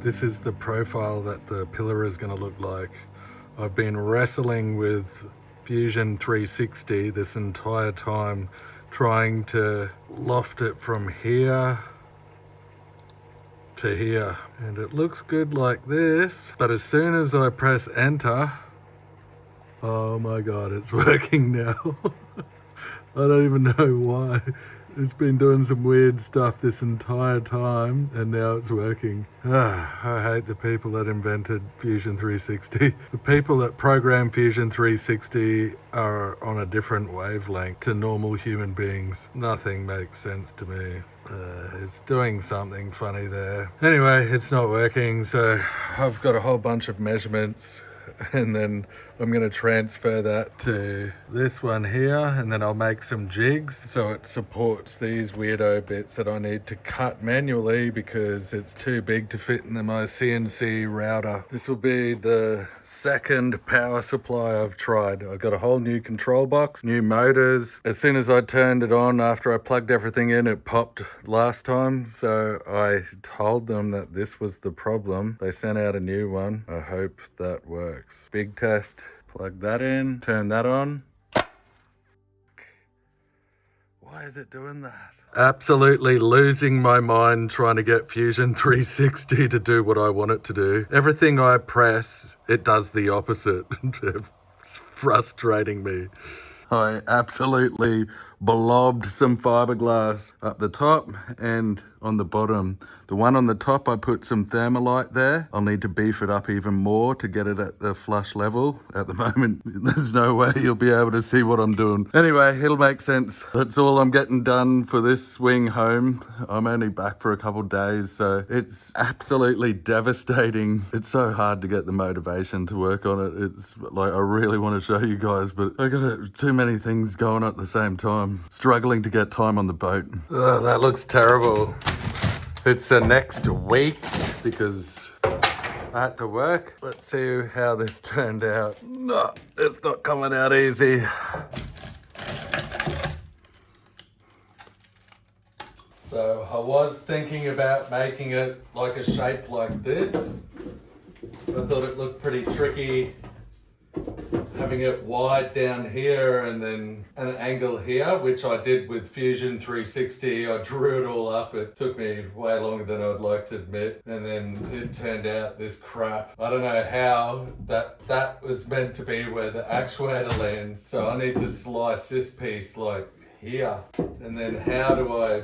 This is the profile that the pillar is going to look like. I've been wrestling with Fusion 360 this entire time, trying to loft it from here to here, and it looks good like this, but as soon as I press enter, oh my god, it's working now. I don't even know why. It's been doing some weird stuff this entire time, and now it's working. I hate the people that invented Fusion 360. The people that program Fusion 360 are on a different wavelength to normal human beings. Nothing makes sense to me. It's doing something funny there. Anyway, it's not working, so I've got a whole bunch of measurements, and then I'm going to transfer that to this one here, and then I'll make some jigs so it supports these weirdo bits that I need to cut manually because it's too big to fit in my CNC router. This will be the second power supply I've tried. I got a whole new control box, new motors. As soon as I turned it on, after I plugged everything in, it popped last time, so I told them that this was the problem. They sent out a new one. I hope that works. Big test. Plug that in, turn that on. Why is it doing that? Absolutely losing my mind trying to get Fusion 360 to do what I want it to do. Everything I press, it does the opposite. It's frustrating me. I absolutely blobbed some fiberglass up the top and on the bottom. The one on the top, I put some thermalite there. I'll need to beef it up even more to get it at the flush level. At the moment, there's no way you'll be able to see what I'm doing. Anyway, it'll make sense. That's all I'm getting done for this swing home. I'm only back for a couple days, so it's absolutely devastating. It's so hard to get the motivation to work on it. It's like, I really want to show you guys, but I got too many things going at the same time. Struggling to get time on the boat. Oh, that looks terrible. It's the next week because I had to work. Let's see how this turned out. No, it's not coming out easy. So I was thinking about making it like a shape like this. I thought it looked pretty tricky, having it wide down here and then an angle here, which I did with Fusion 360. I drew it all up. It took me way longer than I'd like to admit. And then it turned out this crap. I don't know how that was meant to be where the actuator lands. So I need to slice this piece like here. And then how do I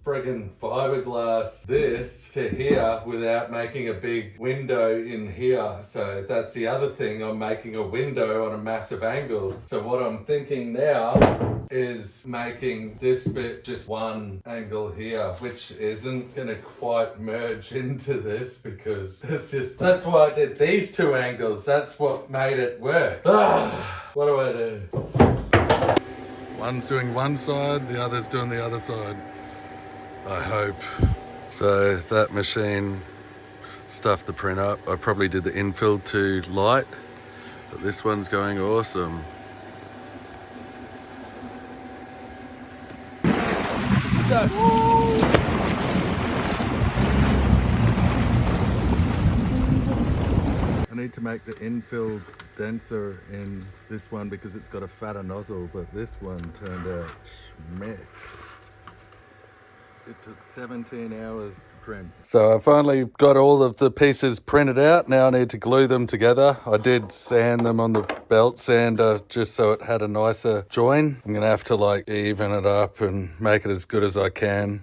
friggin' fiberglass this to here without making a big window in here? So that's the other thing, I'm making a window on a massive angle. So what I'm thinking now is making this bit just one angle here, which isn't gonna quite merge into this because that's why I did these two angles. That's what made it work. What do I do? One's doing one side, the other's doing the other side. I hope. So that machine stuffed the print up. I probably did the infill too light, but this one's going awesome. I need to make the infill denser in this one because it's got a fatter nozzle, but this one turned out schmeck. It took 17 hours to print. So I finally got all of the pieces printed out. Now I need to glue them together. I did sand them on the belt sander just so it had a nicer join. I'm gonna have to like even it up and make it as good as I can.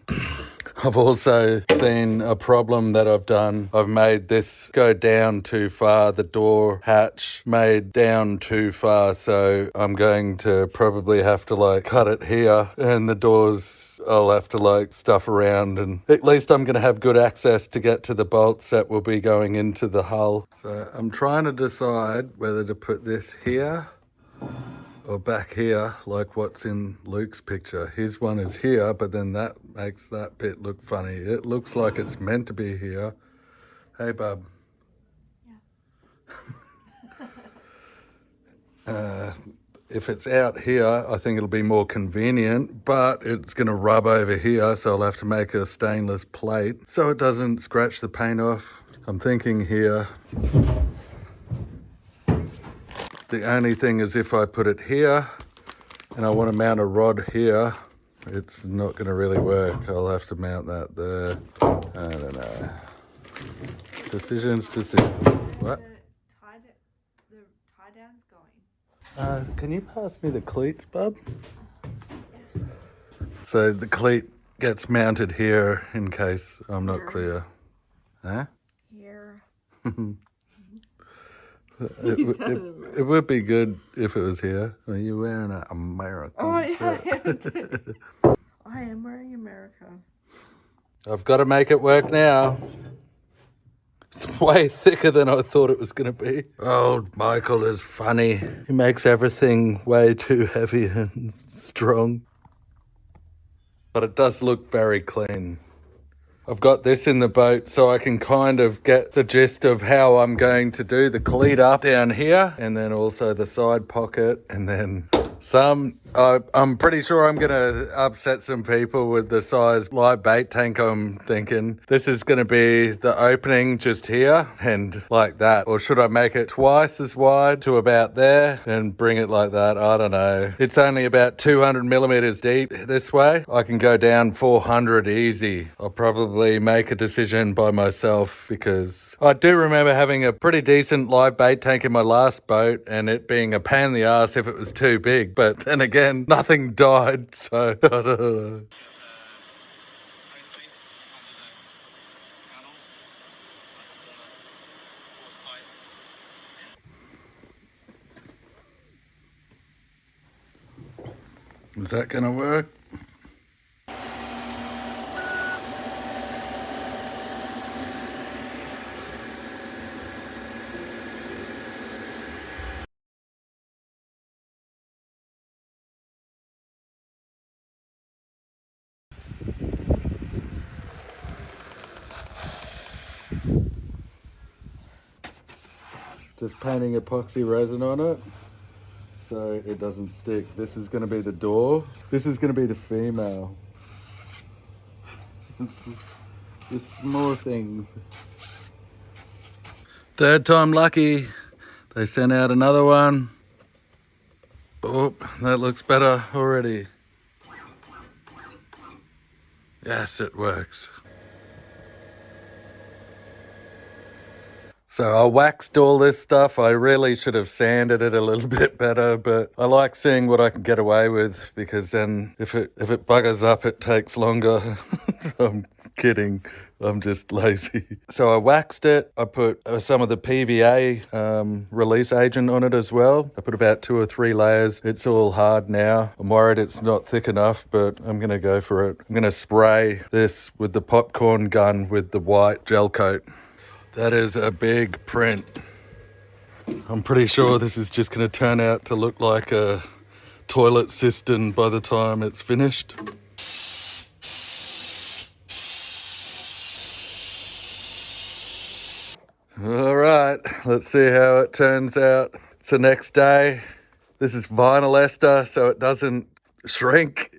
I've also seen a problem that I've done. I've made this go down too far, the door hatch made down too far, so I'm going to probably have to like cut it here, and the doors I'll have to like stuff around, and at least I'm going to have good access to get to the bolts that will be going into the hull. So I'm trying to decide whether to put this here or back here, like what's in Luke's picture. His one is here, but then that makes that bit look funny. It looks like it's meant to be here. Hey, bub. Yeah. If it's out here, I think it'll be more convenient, but it's going to rub over here, so I'll have to make a stainless plate so it doesn't scratch the paint off. I'm thinking here. The only thing is if I put it here and I want to mount a rod here, it's not going to really work. I'll have to mount that there. I don't know. Decisions. What? The tie down's going. Can you pass me the cleats, bub? So the cleat gets mounted here in case I'm not clear. Huh? Here. It would be good if it was here. Are you wearing an American shirt? I am wearing America. I've got to make it work now. It's way thicker than I thought it was going to be. Old Michael is funny. He makes everything way too heavy and strong. But it does look very clean. I've got this in the boat so I can kind of get the gist of how I'm going to do the cleat up down here, and then also the side pocket, and then I'm pretty sure I'm going to upset some people with the size live bait tank. I'm thinking this is going to be the opening just here and like that. Or should I make it twice as wide to about there and bring it like that? I don't know. It's only about 200 millimeters deep this way. I can go down 400 easy. I'll probably make a decision by myself because I do remember having a pretty decent live bait tank in my last boat and it being a pain in the ass if it was too big. But then again, nothing died, so I don't know. Is that gonna work? Just painting epoxy resin on it so it doesn't stick. This is going to be the door. This is going to be the female. Just small things. Third time lucky. They sent out another one. Oh, that looks better already. Yes, it works. So I waxed all this stuff. I really should have sanded it a little bit better, but I like seeing what I can get away with because then if it buggers up, it takes longer. I'm kidding. I'm just lazy. So I waxed it. I put some of the PVA release agent on it as well. I put about 2 or 3 layers. It's all hard now. I'm worried it's not thick enough, but I'm going to go for it. I'm going to spray this with the popcorn gun with the white gel coat. That is a big print. I'm pretty sure this is just going to turn out to look like a toilet cistern by the time it's finished. All right, let's see how it turns out. It's the next day. This is vinyl ester, so it doesn't shrink.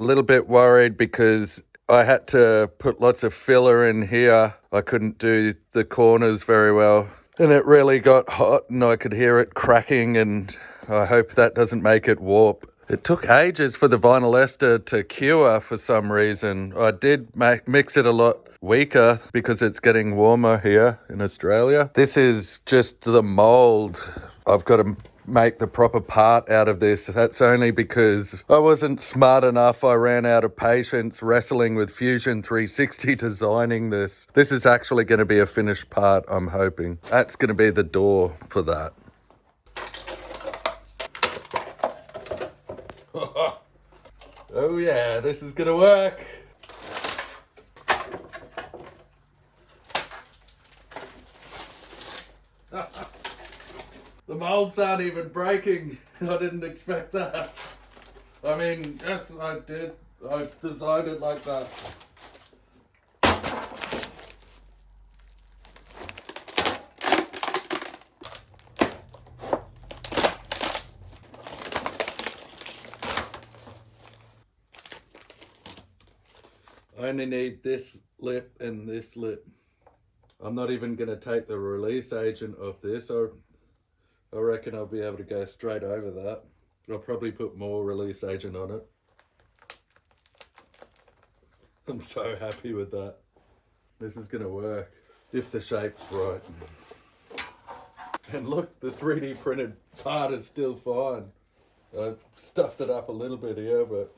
A little bit worried because I had to put lots of filler in here. I couldn't do the corners very well. And it really got hot and I could hear it cracking, and I hope that doesn't make it warp. It took ages for the vinyl ester to cure for some reason. I did mix it a lot weaker because it's getting warmer here in Australia. This is just the mold. I've got to make the proper part out of this. That's only because I wasn't smart enough. I ran out of patience wrestling with Fusion 360 designing this. This is actually going to be a finished part, I'm hoping. That's going to be the door for that. Oh yeah, this is going to work. The molds aren't even breaking. I didn't expect that. I mean, yes, I did. I designed it like that. I only need this lip and this lip. I'm not even going to take the release agent off this. I reckon I'll be able to go straight over that. I'll probably put more release agent on it. I'm so happy with that. This is going to work if the shape's right. And look, the 3D printed part is still fine. I stuffed it up a little bit here, but